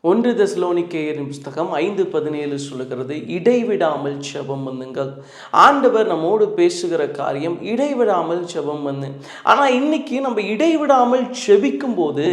ஒன்று தெசலோனிக்கேயரின் புஸ்தகம் 5:17 சொல்லுகிறது, இடைவிடாமல் ஜெபம் பண்ணுங்கள். ஆண்டவர் நம்மோடு பேசுகிற காரியம் இடைவிடாமல் ஜெபம் பண்ணு. ஆனால் இன்னைக்கு நம்ம இடைவிடாமல் ஜெபிக்கும் போது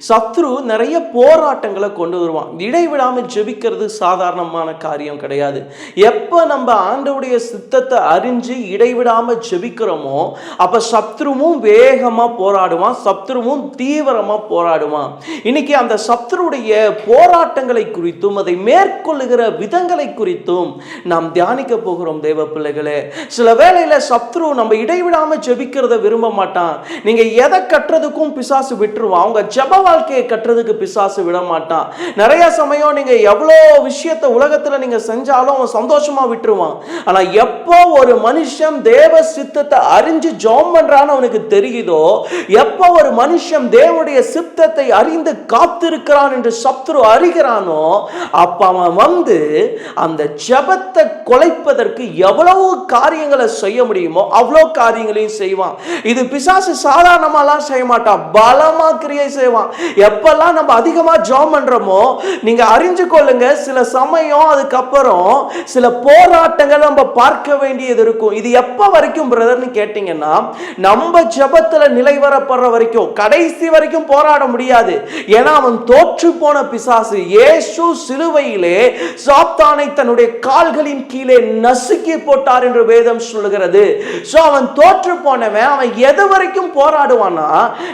சத்ரு நிறைய போராட்டங்களை கொண்டு வருவான். இடைவிடாமல் ஜெபிக்கிறது சாதாரணமான காரியம் கிடையாது. எப்போ நம்ம ஆண்டவருடைய சித்தத்தை அறிஞ்சு இடைவிடாமல் ஜெபிக்கிறோமோ அப்போ சத்ருவும் வேகமாக போராடுவான், சத்ருவும் தீவிரமாக போராடுவான். இன்னைக்கு அந்த சத்ருடைய போராட்டங்களை குறித்தும் அதை மேற்கொள்ளுகிற விதங்களை குறித்தும் நாம் தியானிக்க போகிறோம். தேவ பிள்ளைகளே, சில வேளையில சத்ரு நம்ம இடைவிடாம ஜெபிக்கிறத விரும்ப மாட்டான். நீங்க எதை கட்டுறதுக்கும் பிசாசு விட்டுருவான். அவங்க ஜெப வாழ்க்கையை கட்டுறதுக்கு பிசாசு விட மாட்டான். நிறைய சமயம் நீங்க எவ்வளோ விஷயத்தை உலகத்துல நீங்க செஞ்சாலும் அவன் சந்தோஷமா விட்டுருவான். ஆனா எப்போ ஒரு மனுஷன் தேவ சித்தத்தை அறிஞ்சு ஜெபம் பண்றான்னு அவனுக்கு தெரியுதோ, எப்போ ஒரு மனுஷன் தேவனுடைய சித்தத்தை அறிந்து காத்திருக்கிறான் என்று சத்ரு அறிகிறானோ, அப்ப அவன் அந்த ஜெபத்தை கொலைப்பதற்கு எவ்வளவு காரியங்களை செய்ய முடியுமோ அவ்வளவு காரியங்களையும் செய்வான். இது பிசாசு சாதாரணமாலாம் செய்ய மாட்டான், பலமா கிரியை செய்வான். எப்பெல்லாம் நம்ம அதிகமா ஜெபம் பண்றோமோ நீங்க அறிஞ்சு கொள்ளுங்க, சில சமயம் அதுக்கப்புறம் சில போராட்டங்கள் நம்ம பார்க்க வேண்டியது இருக்கும். இது எப்ப வரைக்கும் பிரதர்னு கேட்டீங்கன்னா, நம்ம ஜெபத்துல நிலை வரப்படுற வரைக்கும், கடைசி வரைக்கும் போராட முடியாது. ஏன்னா அவன் தோற்று போன பிசாசு. இயேசு சிலுவையிலே சாத்தானை தன்னுடைய கால்களின் கீழே நசுக்கி போட்டார் என்று வேதம் சொல்லுகிறது. சோ அவன் தோற்று போனவன். அவன் எது வரைக்கும் போராடுவானா,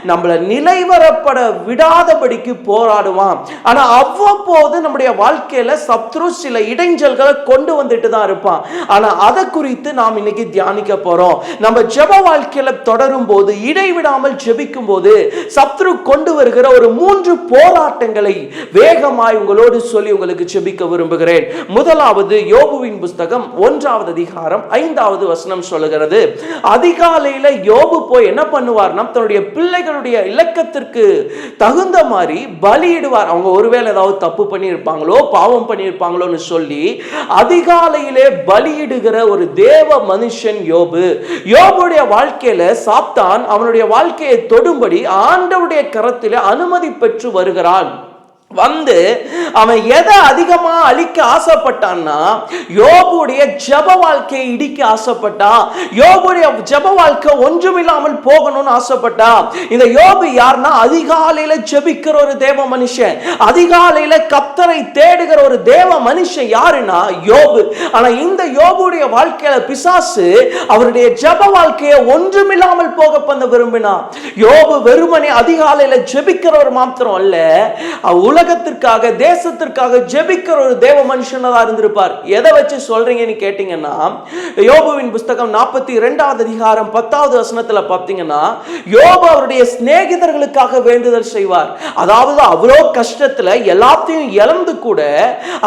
நம்மள நிலைவரப்பட விடாதபடிக்கு போராடுவான். ஆனா அவ்வப்போது நம்முடைய வாழ்க்கையில சத்ரு சில இடைஞ்சல்களை கொண்டு வந்துட்டு தான் இருப்பான். ஆனா அதை குறித்து நாம் இன்னைக்கு தியானிக்க போறோம். நம்ம ஜெப வாழ்க்கையில தொடரும் போது, இடைவிடாமல் ஜெபிக்கும் போது சத்ரு கொண்டு வருகிற ஒரு 3 போராட்டங்களை வேகமாய் உங்களோடு சொல்லி உங்களுக்கு ஜெபிக்க விரும்புகிறேன். முதலாவது, யோபுவின் புஸ்தகம் 1வது அதிகாரம் 5வது வசனம் சொல்லுகிறது, அதிகாலையில யோபு போய் என்ன பண்ணுவார்னா, தன்னுடைய பிள்ளைகளுடைய இலக்கத்திற்கு தகுந்த மாதிரி பலியிடுவார். அவங்க ஒருவேளை ஏதாவது தப்பு பண்ணியிருப்பாங்களோ பாவம் பண்ணியிருப்பாங்களோன்னு சொல்லி அதிகாலையிலே பலியிடுகிற ஒரு தேவ மனுஷன் யோபு. யோபுடைய வாழ்க்கையில சாத்தான் அவனுடைய வாழ்க்கையை தொடும்படி ஆண்டவருடைய கரத்திலே அனுமதி பெற்று வருகிறான். அவன் எதை அதிகமா அழிக்க ஆசைப்பட்டான்னா, யோபுடைய ஜெப வாழ்க்கையை இடிக்க ஆசைப்பட்டான். யோபுடைய ஜெப வாழ்க்கை ஒன்றுமில்லாமல் போகணும்னு ஆசைப்பட்டான். இந்த யோபு யாருன்னா, அதிகாலையில ஜெபிக்கிற ஒரு தேவ மனுஷன், அதிகாலையில கர்த்தரை தேடுகிற ஒரு தேவ மனுஷன் யாருன்னா யோபு. ஆனா இந்த யோபுடைய வாழ்க்கையில பிசாசு அவருடைய ஜெப வாழ்க்கையை ஒன்றுமில்லாமல் போக பண்ண விரும்பினான். யோபு வெறுமனே அதிகாலையில ஜெபிக்கிறவர் மாத்திரம் அல்ல, உலகத்திற்காக தேசத்திற்காக ஜெபிக்கிற ஒரு தேவ மனுஷனாக இருந்திருப்பார். எதை வச்சு சொல்றீங்கன்னு கேட்டீங்கன்னா, யோபுவின் புஸ்தகம் 42வது அதிகாரம் 10வது வசனத்துல பார்த்தீங்கன்னா, யோபு அவருடைய சிநேகிதர்களுக்காக வேண்டுதல் செய்வார். அதாவது அவ்வளோ கஷ்டத்துல எல்லாத்தையும் இழந்து கூட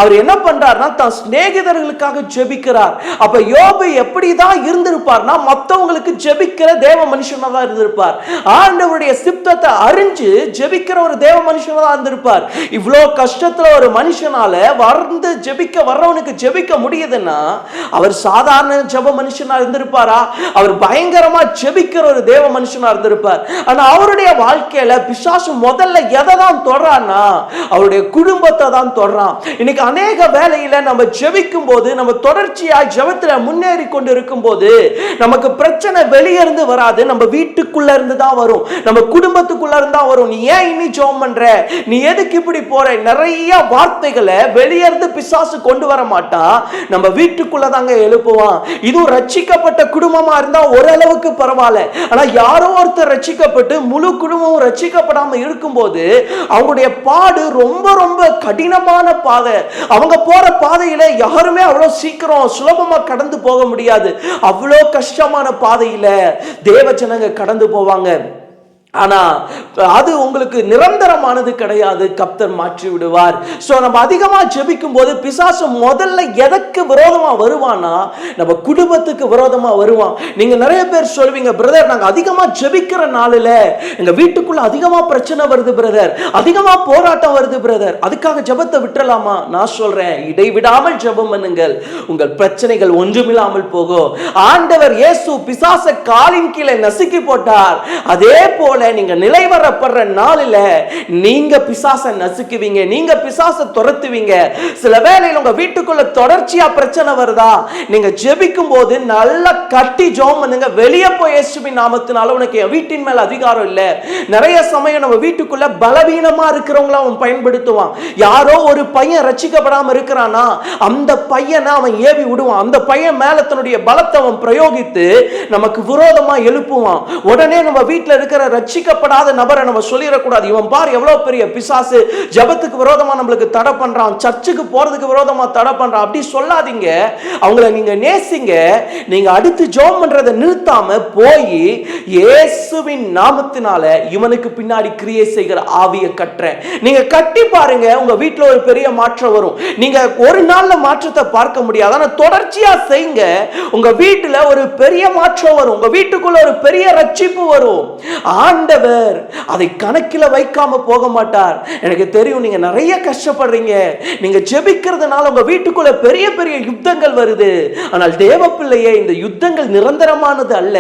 அவர் என்ன பண்றார்னா, தன் சிநேகிதர்களுக்காக ஜெபிக்கிறார். அப்ப யோபு எப்படிதான் இருந்திருப்பார்னா, மற்றவங்களுக்கு ஜெபிக்கிற தேவ மனுஷனாக இருந்திருப்பார். ஆண்டவருடைய சித்தத்தை அறிஞ்சு ஜெபிக்கிற ஒரு தேவ மனுஷனாக இருந்திருப்பார். இவ்வளோ கஷ்டத்துல ஒரு மனுஷனால ஜெபிக்க வர்றவனுக்கு ஜெபிக்க முடியுதுன்னா, அவர் சாதாரண ஜெப மனுஷனா இருந்திருப்பாரா? அவர் பயங்கரமா ஜெபிக்கிற ஒரு தேவ மனுஷனா இருந்திருப்பார். ஆனா அவருடைய வாழ்க்கையில பிசாசு முதல்ல எதை தான் தொடறான்னா, அவருடைய குடும்பத்தை தான் தொடறான். இன்னைக்கு அநேக வேளையில நம்ம ஜெபிக்கும் போது, நம்ம தொடர்ச்சியாய் ஜெபத்துல முன்னேறி கொண்டு இருக்கும் போது, நமக்கு பிரச்சனை வெளியே இருந்து வராது, நம்ம வீட்டுக்குள்ள இருந்து தான் வரும், நம்ம குடும்பத்துக்குள்ள இருந்து தான் வரும். நீ ஏன் இனி ஜெபம் பண்ற, நீ எதுக்கு இப்படி போற, நிறைய வார்த்தைகளை வெளியிருந்து பிசாசு கொண்டு வர மாட்டான், நம்ம வீட்டுக்குள்ள தாங்க எழுப்புவான். இதுவும் ரட்சிக்கப்பட்ட குடும்பமா இருந்தா ஓரளவுக்கு பரவாயில்ல. ஆனா யாரோ ஒருத்தர் ரட்சிக்கப்பட்டு முழு குடும்பமும் ரட்சிக்கப்படாம இருக்கும்போது அவங்களுடைய பாடு ரொம்ப ரொம்ப கடினமான பாதை. அவங்க போற பாதையில யாருமே அவ்வளவு சீக்கிரம் சுலபமா கடந்து போக முடியாது. அவ்வளோ கஷ்டமான பாதையில தேவ ஜனங்க கடந்து போவாங்க. ஆனா அது உங்களுக்கு நிரந்தரமானது கிடையாது, கர்த்தர் மாற்றி விடுவார். சோ நம்ம அதிகமா ஜெபிக்கும் போது பிசாசு முதல்ல எதற்கு விரோதமா வருவானா, நம்ம குடும்பத்துக்கு விரோதமா வருவான். நீங்க நிறைய பேர் சொல்வீங்க, பிரதர் நாங்க அதிகமா ஜெபிக்கிற நாளில எங்க வீட்டுக்குள்ள அதிகமா பிரச்சனை வருது பிரதர், அதிகமா போராட்டம் வருது பிரதர், அதுக்காக ஜெபத்தை விட்டுறலாமா? நான் சொல்றேன், இடைவிடாமல் ஜெபம் பண்ணுங்கள், உங்கள் பிரச்சனைகள் ஒன்றுமில்லாமல் போகும். ஆண்டவர் இயேசு பிசாசை காலின் கீழே நசுக்கி போட்டார். அதே போல நாள்ல, நீங்க நிலைவரப்படுற நாளில நீங்க பிசாசை நசுக்குவீங்க, நீங்க பிசாசை துரத்துவீங்க. சில வேளையில உங்க வீட்டுக்குள்ள தொடர்ச்சியா பிரச்சனை வருதா, நீங்க ஜெபிக்கும் போது நல்லா கட்டி ஜெபம் பண்ணுங்க. வெளியே போய் இயேசுவின் நாமத்தினால உனக்கு என் வீட்டின் மேல அதிகாரம் இல்ல. நிறைய சமயம் நம்ம வீட்டுக்குள்ள பலவீனமா இருக்கிறவங்கள அவன் பயன்படுத்துவான். யாரோ ஒரு பையன் ரட்சிக்கப்படாம இருக்கிறானா, அந்த பையனை அவன் ஏவி விடுவான். அந்த பையன் மேல தன்னுடைய பலத்தை அவன் பிரயோகித்து நமக்கு விரோதமா எழுப்புவான். உடனே நம்ம வீட்டில் இருக்கிற ரட்சிக்கப்படாத நபரை நம்ம சொல்லிடக்கூடாது, இவன் பார் எவ்வளவு பெரிய பிசாசு, ஜெபத்துக்கு விரோதமா நம்மளுக்கு தடை பண்றான், சர்ச்சுக்கு போறதுக்கு விரோதமா தடை பண்றான். அப்படி சொல்லாதீங்க. அவங்கள நீங்க நேசிங்க. நீங்க அடுத்து ஜெபம் பண்றதை நிறுத்தாம போய் இயேசுவின் நாமத்தினால இவனுக்கு பின்னாடி கிரியை செய்கிற ஆவியை கட்டுறேன். நீங்க கட்டி பாருங்க, உங்க வீட்டில் ஒரு பெரிய மாற்றம் வரும். நீங்க ஒரு நாள்ல மாற்றத்தை பார்க்க முடியாது, ஆனா தொடர்ச்சியா செய்யுங்க. உங்க வீட்டுல ஒரு பெரிய மாற்றம் வரும், உங்க வீட்டுக்குள்ள ஒரு பெரிய ரட்சிப்பு வரும். ஆண்டவர் அதை கணக்கில் வைக்காம போக மாட்டார். எனக்கு தெரியும் நீங்க நிறைய கஷ்டப்படுறீங்க, நீங்க ஜெபிக்கிறதுனால உங்க வீட்டுக்குள்ள பெரிய பெரிய யுத்தங்கள் வருது. ஆனால் தேவ பிள்ளையே, இந்த யுத்தங்கள் நிரந்தரமானது அல்ல.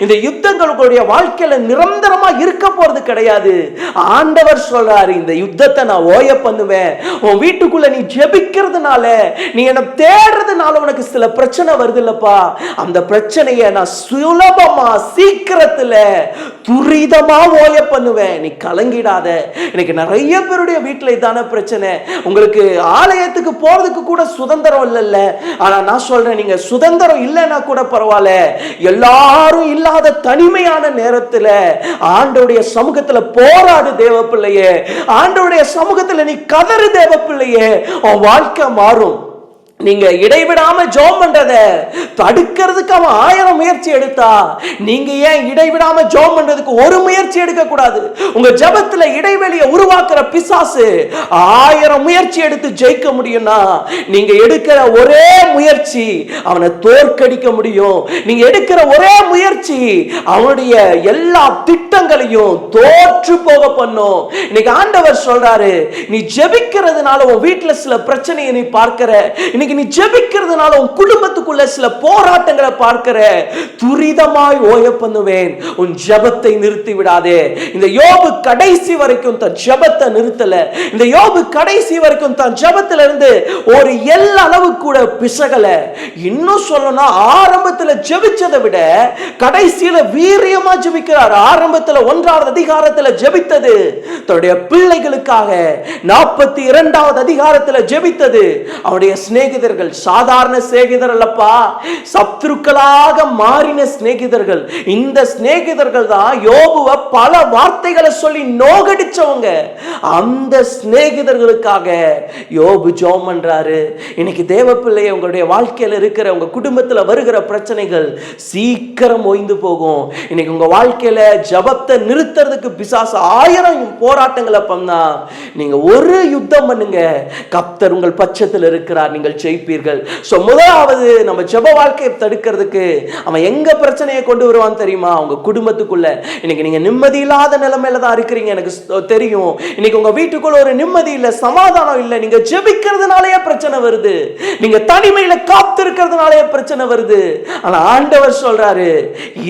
இந்த யுத்தங்கள் உங்களுடைய வாழ்க்கையில நிரந்தரமா இருக்க போறது கிடையாது. ஆண்டவர் சொல்றாரு, இந்த யுத்தத்தை நான் ஓய பண்ணுவேன். உன் வீட்டுக்குள்ள நீ ஜெபிக்கிறதுனால, நீ என்ன தேடுறதுனால உனக்கு சில பிரச்சனை வருது இல்லப்பா, அந்த பிரச்சனையை நான் சுலபமா சீக்கிரத்துல துரிதமா ஓய பண்ணுவேன். நீ கலங்கிடாத. எனக்கு நிறைய பேருடைய வீட்டுல இதான பிரச்சனை. உங்களுக்கு ஆலயத்துக்கு போறதுக்கு கூட சுதந்திரம் இல்லைல்ல. ஆனா நான் சொல்றேன், நீங்க சுதந்திரம் இல்லைன்னா கூட பரவாயில்ல, எல்லாரும் இல்லாத தனிமையான நேரத்துல ஆண்டவருடைய சமூகத்துல போராடு தேவ பிள்ளையே. ஆண்டவருடைய சமூகத்துல நீ கதறு தேவ பிள்ளையே. உன் வாழ்க்கை மாறும். நீங்க இடைவிடாம ஜெபம் பண்றத தடுக்கிறதுக்கு அவன் 1000 முயற்சி எடுத்தா, நீங்க ஏன் இடைவிடாம ஜெபம் பண்றதுக்கு ஒரு முயற்சி எடுக்க கூடாது? உங்க ஜெபத்துல இடைவெளியை உருவாக்குற பிசாசு 1000 முயற்சி எடுத்து ஜெயிக்க முடியும்னா, நீங்க எடுக்கிற ஒரே முயற்சி அவனை தோற்கடிக்க முடியும். நீங்க எடுக்கிற ஒரே முயற்சி அவனுடைய எல்லா திட்டங்களையும் தோற்று போக பண்ணும். இன்னைக்கு ஆண்டவர் சொல்றாரு, நீ ஜெபிக்கிறதுனால உன் வீட்டுல சில பிரச்சனையை நீ பார்க்கிற, நீ ஜெபிக்கிறதுனால உன் குடும்பத்துக்குள்ள சில போராட்டங்களை பார்க்கிற, துரிதமாய் ஓய பண்ணுவேன். உன் ஜெபத்தை நிறுத்தி விடாதே. இந்த யோபு கடைசி வரைக்கும் தன் ஜெபத்தை நிறுத்தல. இந்த யோபு கடைசி வரைக்கும் தன் ஜெபத்துல இருந்து ஒரு எல்ல அளவு கூட பிசகல. இன்னும் சொல்லணும், ஆரம்பத்துல ஜெபிச்சதை விட கடைசியில வீரியமா ஜெபிக்கிறார். ஆரம்பத்துல 1வது அதிகாரத்துல ஜெபித்தது தன்னுடைய பிள்ளைகளுக்காக, 42வது அதிகாரத்துல ஜெபித்தது அவருடைய சிநேகிதர்கள். சாதாரண சிநேகிதர் அல்லப்பா, சத்துருக்களாக மாறின சிநேகிதர்கள். இந்த சிநேகிதர்கள் தான் யோபுவை பல வார்த்தைகளை சொல்லி நோகடிச்சவங்க. அந்த சிநேகிதர்களுக்காக யோபு ஜெபம் பண்றாரு. இன்னைக்கு தேவ பிள்ளையை, உங்களுடைய வாழ்க்கையில் இருக்கிற உங்க குடும்பத்தில் வருகிற பிரச்சனைகள் சீக்கிரம் ஓய்ந்து போகும். இன்னைக்கு உங்க வாழ்க்கையில ஜெபத்தை நிறுத்துறதுக்கு பிசாசு 1000 போராட்டங்களை பண்ணா, நீங்க ஒரு யுத்தம் பண்ணுங்க, கர்த்தர் உங்கள் பட்சத்தில் இருக்கிறார், நீங்கள் ஜெயிப்பீர்கள். சோ முதலாவது நம்ம ஜெப வாழ்க்கையை தடுக்கிறதுக்கு அவன் எங்க பிரச்சனையை கொண்டு வருவான் தெரியுமா? உங்க குடும்பத்துக்குள்ள. இன்னைக்கு நீங்க நிம்மதி இல்லாத நிலைமையில தான் இருக்கிறீங்க, எனக்கு தெரியும். இன்னைக்கு உங்க வீட்டுக்குள்ள ஒரு நிம்மதி இல்ல, சமாதானம் இல்ல. நீங்க ஜெபிக்கிறதுனாலயே பிரச்சனை வருது, நீங்க தனிமையில காத்து இருக்கிறதுனாலயே பிரச்சனை வருது. ஆனா ஆண்டவர் சொல்றாரு,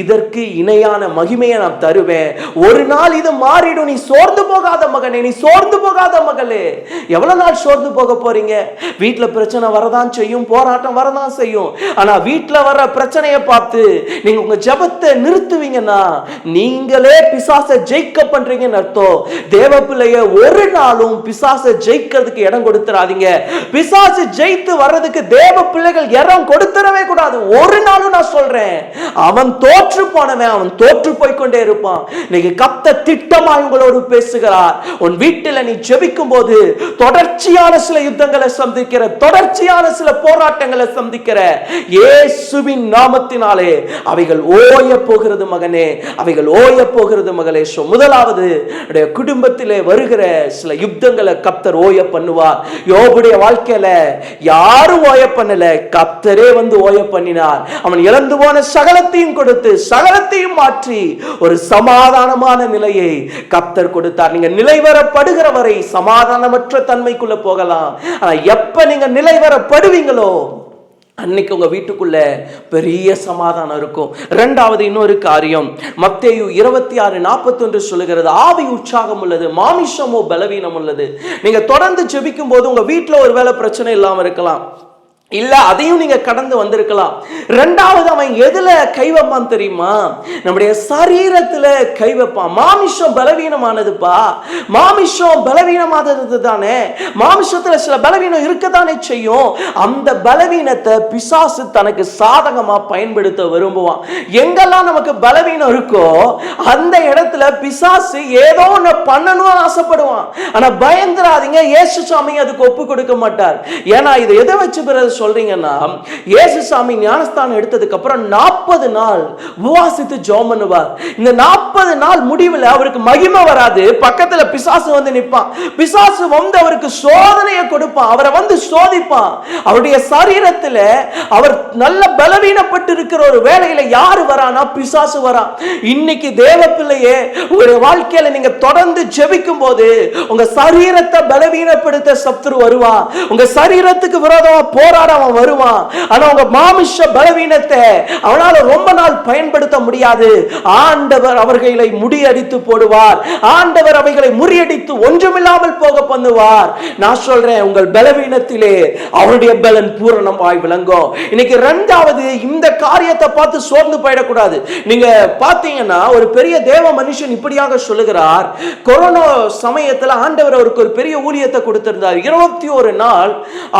இதற்கு இணையான மகிமையை நான் தருவேன். ஒரு நாள் இது மாறிடும். நீ சோர்ந்து போகாத மகனே, நீ சோர்ந்து போகாத மகளே. எவ்வளவு நாள் சோர்ந்து போக போறீங்க? வீட்டுல பிரச்சனை வரதான் செய்யும், போராட்டம் வரதான் செய்யும். ஆனா வீட்டுல வர பிரச்சனையை பார்த்து நீங்க உங்க ஜெபத்தை நிறுத்துவீங்கன்னா, நீங்களே பிசாசை ஜெயிக்க பண்றீங்கன்னு அர்த்தம். தேவ பிள்ளைய ஒரு நாளும் பிசாசை ஜெயிக்கிறதுக்கு இடம் கொடுத்துறாதீங்க. பிசாசு ஜெயித்து வர்றதுக்கு தேவ பிள்ளைகள் இடம் கொடுத்துடவே கூடாது. ஒரு நாளும் நான் சொல்றேன், அவன் தோற்று போனவன் அவன் தோற்று போய்கொண்டே இருப்பான். இன்னைக்கு கர்த்தர் திட்டமாய் உங்களோடு பேசுகிறார். உன் வீட்டில் நீ ஜெபிக்கும் போது தொடர்ச்சியான சில யுத்தங்களை சந்திக்கிற, தொடர்ச்சியான சில போராட்டங்களை சந்திக்கிற, இயேசுவின் நாமத்தினாலே அவைகள் ஓய போகிறது மகனே, அவைகள் ஓய போகிறது மகளே. முதலாவது குடும்பத்திலே வருகிற சில யுத்தங்களை கர்த்தர் ஓய பண்ணுவார். யோபுடைய வாழ்க்கையில யாரும் ஓய பண்ணல, கர்த்தரே வந்து ஓய பண்ணினார். அவன் இழந்து போன சகலத்தையும் கொடுத்து, சகலத்தையும் மாற்றி ஒரு சமாதானமான நிலையை கர்த்தர் கொடுத்தார். நீங்க நிலைவரப்படுகிற வரை சமாதானமற்ற தன்மைக்குள்ள போகலாம். ஆனா எப்ப நீங்க நிலைவரப்படுவீங்களோ அன்னைக்கு உங்க வீட்டுக்குள்ள பெரிய சமாதானம் இருக்கும். இரண்டாவது இன்னொரு காரியம், மத்தேயு 26:41 சொல்லுகிறது, ஆவி உற்சாகம் உள்ளது, மாமிசமோ பலவீனம் உள்ளது. நீங்க தொடர்ந்து ஜெபிக்கும் போது உங்க வீட்டுல ஒருவேளை பிரச்சனை இல்லாம இருக்கலாம், இல்ல அதையும் நீங்க கடந்து வந்திருக்கலாம். ரெண்டாவது அவன் எதுல கை வைப்பான் தெரியுமா? நம்முடைய சரீரத்துல கை வைப்பான். மாமிசம் பலவீனமானதுப்பா, மாமிசம் பலவீனமானது தானே, மாமிசத்துல சில பலவீனம் இருக்கத்தானே செய்யும். அந்த பலவீனத்தை பிசாசு தனக்கு சாதகமா பயன்படுத்த விரும்புவான். எங்கெல்லாம் நமக்கு பலவீனம் இருக்கோ அந்த இடத்துல பிசாசு ஏதோ ஒண்ணு பண்ணணும்னு ஆசைப்படுவான். ஆனா பயந்துராதீங்க, இயேசு சாமி அதுக்கு ஒப்பு கொடுக்க மாட்டார். ஏன்னா இது எதை வச்சு சொல்றீங்கன்னா, இயேசு சாமி ஞானஸ்தானம் எடுத்ததுக்கு அப்புறம் 40 நாள் உபவாசித்து ஜெபம் பண்ணுவார். இந்த 40 நாள் முடிவில் அவருக்கு மகிமை வராது, பக்கத்துல பிசாசு வந்து நிற்பான். பிசாசு வந்து அவருக்கு சோதனையை கொடுப்பான், அவரை வந்து சோதிப்பான். அவருடைய சரீரத்தில் அவர் நல்ல பலவீனப்பட்டு இருக்கிற ஒரு வேளையில யாரு வரானா? பிசாசு வரான். இன்னைக்கு தேவ பிள்ளையே, உங்களுடைய வாழ்க்கையில நீங்க தொடர்ந்து ஜெபிக்கும் போது உங்க சரீரத்தை பலவீனப்படுத்த சத்துரு வருவான், உங்க சரீரத்துக்கு விரோதமா போராட அவன் வருவான். ஆனா உங்க மாமிச பலவீனத்தை அவனால ரொம்ப நாள் பயன்படுத்த முடியாது. ஆண்டவர் அவர்களை முறியடித்து போடுவார், ஆண்டவர் அவைகளை முறியடித்து ஒன்றுமில்லாமல் போக பண்ணுவார். நான் சொல்றேன், உங்கள் பலவீனத்திலே அவருடைய பலன் பூரணமாய் விளங்கும். இன்னைக்கு இரண்டாவது, இந்த காரியத்தை பார்த்து சோர்ந்து போயிடக்கூடாது. நீங்க பாத்தீங்கன்னா ஒரு பெரிய தேவ மனுஷன் இப்படியாக சொல்லுகிறார், கொரோனா சமயத்தில் ஆண்டவர் அவருக்கு ஒரு பெரிய ஊழியத்தை கொடுத்திருந்தார். 21 நாள்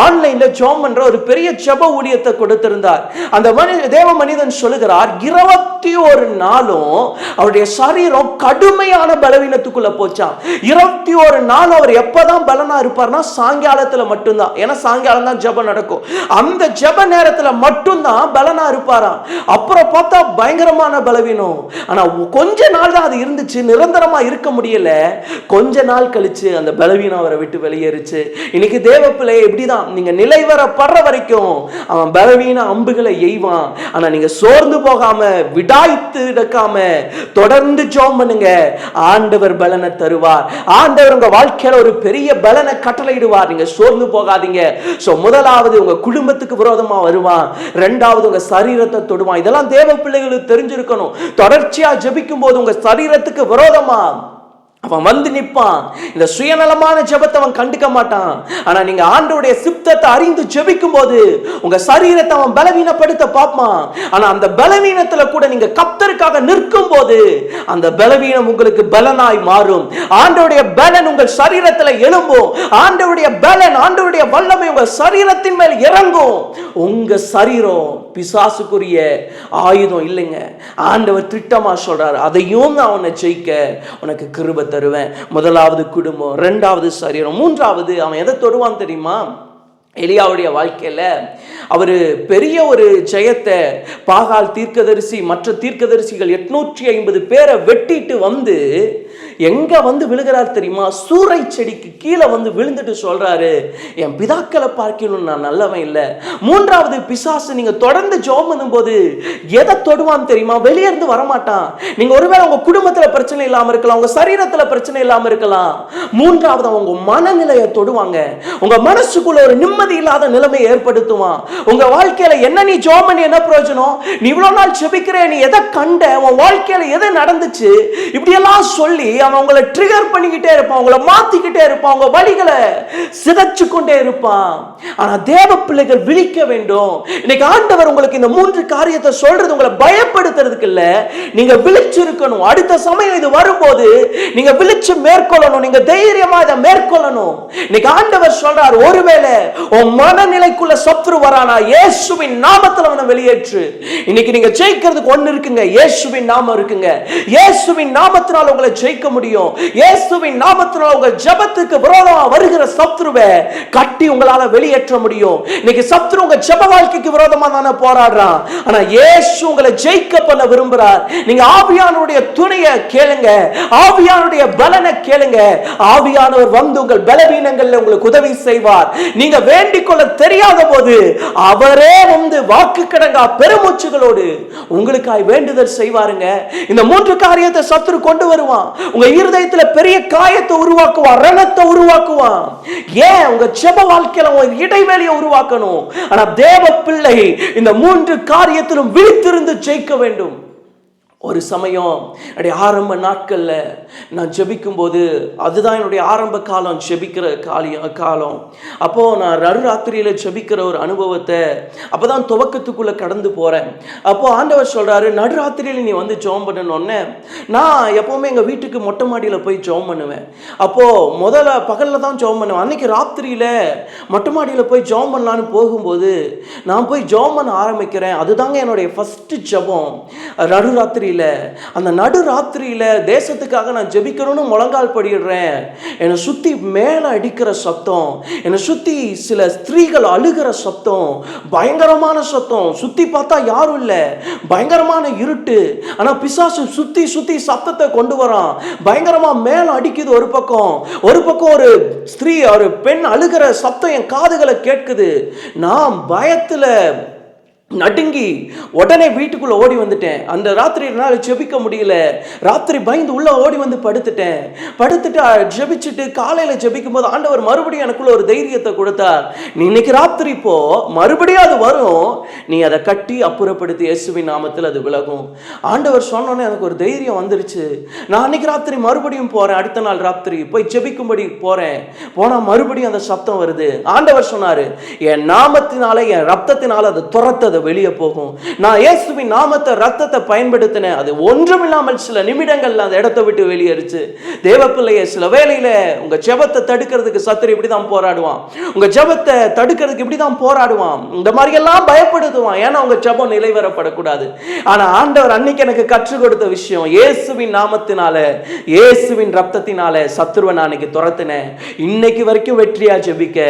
ஆன்லைன்ல ஜெபம் பண்ற ஒரு பெரிய ஜெப ஊழியத்தை கொடுத்திருந்தார். அந்த தேவ மனிதன் சொல்லுகிறார், 21 நாளும் அவருடைய சரீரம் கடுமையான பலவீனத்துக்குள்ள போச்சான். 21 நாள் அவர் எப்பதான் பலனா இருப்பார்னா சாயங்காலத்துல மட்டும்தான். ஏன்னா சாயங்காலம் தான் ஜெபம் நடக்கும், அந்த ஜெப நேரத்துல மட்டும்தான் பலனா இருப்பாராம். அப்புறம் பார்த்தா பயங்கரமான பலவீனம். ஆனா கொஞ்ச நாள் தான் அது இருந்துச்சு, நிரந்தரமா இருக்க முடியல. கொஞ்ச நாள் கழிச்சு அந்த பலவீனம் அவரை விட்டு வெளியேறுச்சு. இன்னைக்கு தேவ பிள்ளை இப்படிதான், நீங்க நிலைவர படுற வரைக்கும் அவன் பலவீன அம்புகளை எய்வான். ஆனா நீங்க சோர்ந்து போகாம, விடாய்த்து இருக்காம தொடர்ந்து ஜெபம் பண்ணுங்க, ஆண்டவர் பலனை தருவார். ஆண்டவர் உங்க வாழ்க்கையில ஒரு பெரிய பலனை கட்டளையிடுவார். நீங்க சோர்ந்து போகாதீங்க. சோ முதலாவது உங்க குடும்பத்துக்கு விரோதமா வருவான், இரண்டாவது உங்க சரீரத்தை தொடுவான். இதெல்லாம் தேவ பிள்ளைகளுக்கு தெரிஞ்சிருக்கணும். தொடர்ச்சியா ஜெபிக்கும் போது உங்க சரீரத்துக்கு விரோதமா அவன் வந்து நிற்பான். இந்த சுயநலமான ஜெபத்தை அவன் கண்டுக்க மாட்டான். ஆனா நீங்க ஆண்டவருடைய சித்தத்தை அறிந்து ஜெபிக்கும் போது உங்க சரீரத்தை அவன் பலவீனப்படுத்த பார்ப்பான். ஆனா அந்த பலவீனத்துல கூட நீங்க கர்த்தருக்காக நிற்கும் போது அந்த பலவீனம் உங்களுக்கு பலனாய் மாறும். ஆண்டவருடைய பலன் உங்கள் சரீரத்துல எழும்பும். ஆண்டவருடைய பலன், ஆண்டவருடைய வல்லமை உங்க சரீரத்தின் மேல் இறங்கும். உங்க சரீரம் பிசாசுக்குரிய ஆயுதம் இல்லைங்க. ஆண்டவர் திட்டமா சொல்றாரு, அதையும் அவனை ஜெயிக்க உனக்கு கிருபை தருவேன். முதலாவது குடும்பம், இரண்டாவது சரீரம், மூன்றாவது அவன் எதை தொடுவான் தெரியுமா? எலியாவுடைய வாழ்க்கையில அவரு பெரிய ஒரு ஜெயத்தை, பாகால் தீர்க்கதரிசி மற்ற தீர்க்கதரிசிகள் 850 பேரை வெட்டிட்டு வந்து எங்க வந்து விழுகிறார் தெரியுமா? சூறை செடிக்கு கீழே வந்து விழுந்துட்டு சொல்றாரு, என் பிதாக்களை பார்க்கணும் நான் நல்லவன் இல்லை. மூன்றாவது பிசாசு, நீங்க தொடர்ந்து ஜெபம் பண்ணும்போது எதை தொடுவான் தெரியுமா? வெளியே இருந்து வரமாட்டான். நீங்க ஒருவேளை உங்க குடும்பத்துல பிரச்சனை இல்லாம இருக்கலாம், உங்க சரீரத்துல பிரச்சனை இல்லாம இருக்கலாம். மூன்றாவது உங்க மனநிலையை தொடுவாங்க. உங்க மனசுக்குள்ள ஒரு நிம்மதி இல்லாத நிலைமை ஏற்படுத்துவான். உங்க வாழ்க்கையில என்ன நீ ஜெபம் பண்ணி என்ன பிரயோஜனம்? நீ இவ்வளவு நாள் ஜெபிக்கிற, நீ எதை கண்ட, உன் வாழ்க்கையில எதை நடந்துச்சு, இப்படியெல்லாம் சொல்லி அவன் உங்களை ட்ரிகர் பண்ணிக்கிட்டே இருப்பான், உங்களை மாத்திக்கிட்டே இருப்பான், உங்க வழிகளை சிதைச்சு கொண்டே இருப்பான். ஆனா தேவ பிள்ளைகள் விழிக்க வேண்டும். இன்னைக்கு ஆண்டவர் உங்களுக்கு இந்த 3 காரியத்தை சொல்றது உங்களை பயப்படுத்துறதுக்கு இல்ல, நீங்க விழிச்சிருக்கணும். அடுத்த சமயம் இது வரும்போது நீங்க விழிச்சு மேற்கொள்ளணும், நீங்க தைரியமா இதை மேற்கொள்ளணும். இன்னைக்கு ஆண்டவர் சொல்றார், ஒருவேளை உன் மனநிலைக்குள்ள சத்துரு வரானா, இயேசுவின் நாமத்தில் அவனை வெளியேற்று. இன்னைக்கு நீங்க ஜெயிக்கிறதுக்கு ஒண்ணு இருக்குங்க, இயேசுவின் நாமம் இருக்குங்க. இயேசுவின் நாமத்தினால் உங்களை ஜெயிக்க முடியும். இயேசுவின் நாமத்தினால் உங்கள் ஜெபத்துக்கு விரோதமா வருகிற சத்துருவை கட்டி உங்களால வெளியேற்ற முடியும். இன்னைக்கு சத்துரு உங்க ஜெப வாழ்க்கைக்கு விரோதமா தானே போராடுறான். ஆனா இயேசு உங்களை ஜெயிக்க பண்ண விரும்புறார். நீங்க ஆவியானவருடைய துணையை கேளுங்க, ஆவியானவருடைய பலனை கேளுங்க. ஆவியானவர் வந்து உங்கள் பலவீனங்கள்ல உங்களுக்கு உதவி செய்வார். நீங்க வேண்டிக் கொள்ள தெரியாத போது அவரே வந்து வாக்கு கடங்கா பெருமூச்சுகளோடு உங்களுக்காய் வேண்டுதல் செய்வாருங்க. இந்த 3 காரியத்தை சத்துரு கொண்டு வருவான். உங்க இருதயத்துல பெரிய காயத்தை உருவாக்குவான், ரணத்தை உருவாக்குவான். ஏன்? உங்க ஜெப வாழ்க்கையில ஒரு இடைவெளியை உருவாக்கணும். ஆனா தேவ பிள்ளை இந்த 3 காரியத்திலும் விழித்திருந்து ஜெயிக்க வேண்டும். ஒரு சமயம் என்னுடைய ஆரம்ப நாட்கள்ல நான் ஜெபிக்கும் போது, அதுதான் என்னுடைய ஆரம்ப காலம், ஜெபிக்கிற காலம். அப்போ நான் நடுராத்திரியில ஜெபிக்கிற ஒரு அனுபவத்தை அப்பதான் துவக்கத்துக்குள்ள கடந்து போறேன். அப்போ ஆண்டவர் சொல்றாரு, நடுராத்திரியில நீ வந்து ஜெபம் பண்ணணும்னு. நான் எப்பவுமே எங்க வீட்டுக்கு மொட்டை மாடியில போய் ஜெபம் பண்ணுவேன். அப்போ முதல்ல பகல்ல தான் ஜெபம் பண்ணுவேன். அன்னைக்கு ராத்திரியில மொட்டை மாடியில போய் ஜெபம் பண்ணலான்னு போகும்போது நான் போய் ஜெபம் பண்ண ஆரம்பிக்கிறேன். அதுதாங்க என்னுடைய ஃபர்ஸ்ட் ஜெபம் நடுராத்திரி. அந்த நடுராத்திரியில தேசத்துக்காக நான் ஜெபிக்கணும்னு முழங்கால் படிடுறேன். என்னை சுத்தி மேல அடிக்கிற சத்தம், என்னை சுத்தி சில ஸ்திரீகள் அழுகிற சத்தம், பயங்கரமான சத்தம். சுத்தி பார்த்தா யாரும் இல்லை, பயங்கரமான இருட்டு. ஆனா பிசாசு சுத்தி சுத்தி சத்தத்தை கொண்டு வரான். பயங்கரமா மேல அடிக்குது. ஒரு பக்கம் ஒரு ஸ்திரீ, ஒரு பெண் அழுகிற சத்தம் என் காதுகளை கேட்குது. நான் பயத்துல நடுங்கி உடனே வீட்டுக்குள்ள ஓடி வந்துட்டேன். அந்த ராத்திரி என்னால் ஜெபிக்க முடியல. ராத்திரி பயந்து உள்ள ஓடி வந்து படுத்துட்டு ஜெபிச்சுட்டு காலையில ஜெபிக்கும் போது ஆண்டவர் மறுபடியும் எனக்குள்ள ஒரு தைரியத்தை கொடுத்தார். நீ இன்னைக்கு ராத்திரி போ, மறுபடியும் அது வரும், நீ அதை கட்டி அப்புறப்படுத்தி இயேசுவின் நாமத்தில் அது விலகும். ஆண்டவர் சொன்னோன்னே எனக்கு ஒரு தைரியம் வந்துருச்சு. நான் அன்னைக்கு ராத்திரி மறுபடியும் போறேன். அடுத்த நாள் ராத்திரி போய் ஜெபிக்கும்படி போறேன். போனா மறுபடியும் அந்த சத்தம் வருது. ஆண்டவர் சொன்னாரு, என் நாமத்தினால என் ரத்தத்தினால அது துரத்தது வெளியே போகும். நான் இயேசுவின் நாமத்தை ரத்தத்தை பயன்படுத்தினேன். அது ஒன்றுமில்லாமல் சில நிமிடங்கள்ல அந்த இடத்தை விட்டு வெளியேறிச்சு. தேவப்பிள்ளைய சில வேளையில உங்க ஜெபத்தை தடுக்கிறதுக்கு சத்துரு இப்படிதான் போராடுவான். உங்க ஜெபத்தை தடுக்கிறதுக்கு இப்படிதான் போராடுவான். இந்த மாதிரி எல்லாம் பயப்படுத்துவான். ஏன்னா உங்க ஜெபம் நிலைவரப்படக்கூடாது. ஆனா ஆண்டவர் அன்னைக்கு எனக்கு கற்றுக் கொடுத்த விஷயம், இயேசுவின் நாமத்தினால இயேசுவின் ரத்தத்தினால சத்துருவை நான் அன்னைக்கு துரத்தினேன். இன்னைக்கு வரைக்கும் வெற்றியா ஜெபிக்க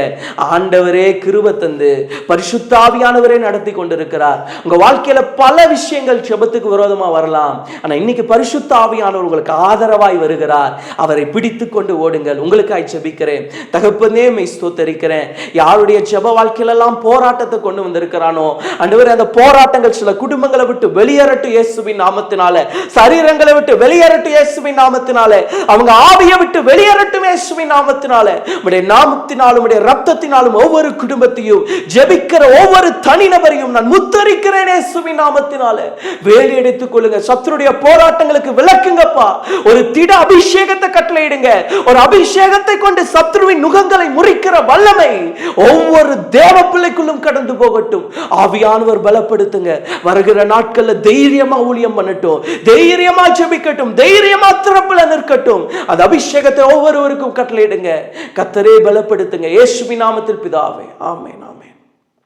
ஆண்டவரே கிருபை தந்து பரிசுத்த ஆவியானவரே நடத்தி கொண்டு இருக்கிறார். உங்க வாழ்க்கையில பல விஷயங்கள் ஜெபத்துக்கு விரோதமா வரலாம். ஆனா இன்னைக்கு பரிசுத்த ஆவியானவர் உங்களுக்கு ஆதரவாய் வருகிறார். அவரை பிடித்துக் கொண்டு ஓடுங்கள். உங்களுக்காய் ஜெபிக்கிறேன். தகப்பனே மை ஸ்தோத்திரிக்கிறேன். யாருடைய ஜெப வாழ்க்கையில எல்லாம் போராட்டத்தை கொண்டு வந்திருக்கிறானோ ஆண்டவரே, அந்த போராட்டங்கள் சில குடும்பங்களை விட்டு வெளியேறட்டும் இயேசுவின் நாமத்தினால. சரீரங்களை விட்டு வெளியேறட்டும் இயேசுவின் நாமத்தினால. அவங்க ஆவியை விட்டு வெளியேறட்டும் இயேசுவின் நாமத்தினால. உம்முடைய நாமத்தினாலும் உம்முடைய ரத்தத்தினாலும் ஒவ்வொரு குடும்பத்தையும் ஜெபிக்கிற ஒவ்வொரு தனிநபரையும் நான் முத்தரிக்கிறேன் இயேசுவின் நாமத்தினால. வேலை எடுத்துக் கொள்ளுங்க. சத்துருடைய போராட்டங்களுக்கு விலக்குங்கப்பா. ஒரு திட அபிஷேகத்தை கட்டளையிடுங்க. ஒரு அபிஷேகத்தை கொண்டு சத்துருவின் நுகங்களை முறிக்கிற வல்லமை ஒவ்வொரு தேவ பிள்ளைக்குள்ளும் கடந்து போகட்டும். ஆவியானவர் பலப்படுத்துங்க. வருகிற நாட்கள்ல தைரியமா ஊழியம் பண்ணட்டும், தைரியமா ஜெபிக்கட்டும், தைரியமா திறப்புல நிற்கட்டும். அந்த அபிஷேகத்தை ஒவ்வொருவருக்கும் கட்டளையிடுங்க. கர்த்தரே பலப்படுத்துங்க. இயேசுவின் நாமத்தில் பிதாவே, ஆமென்.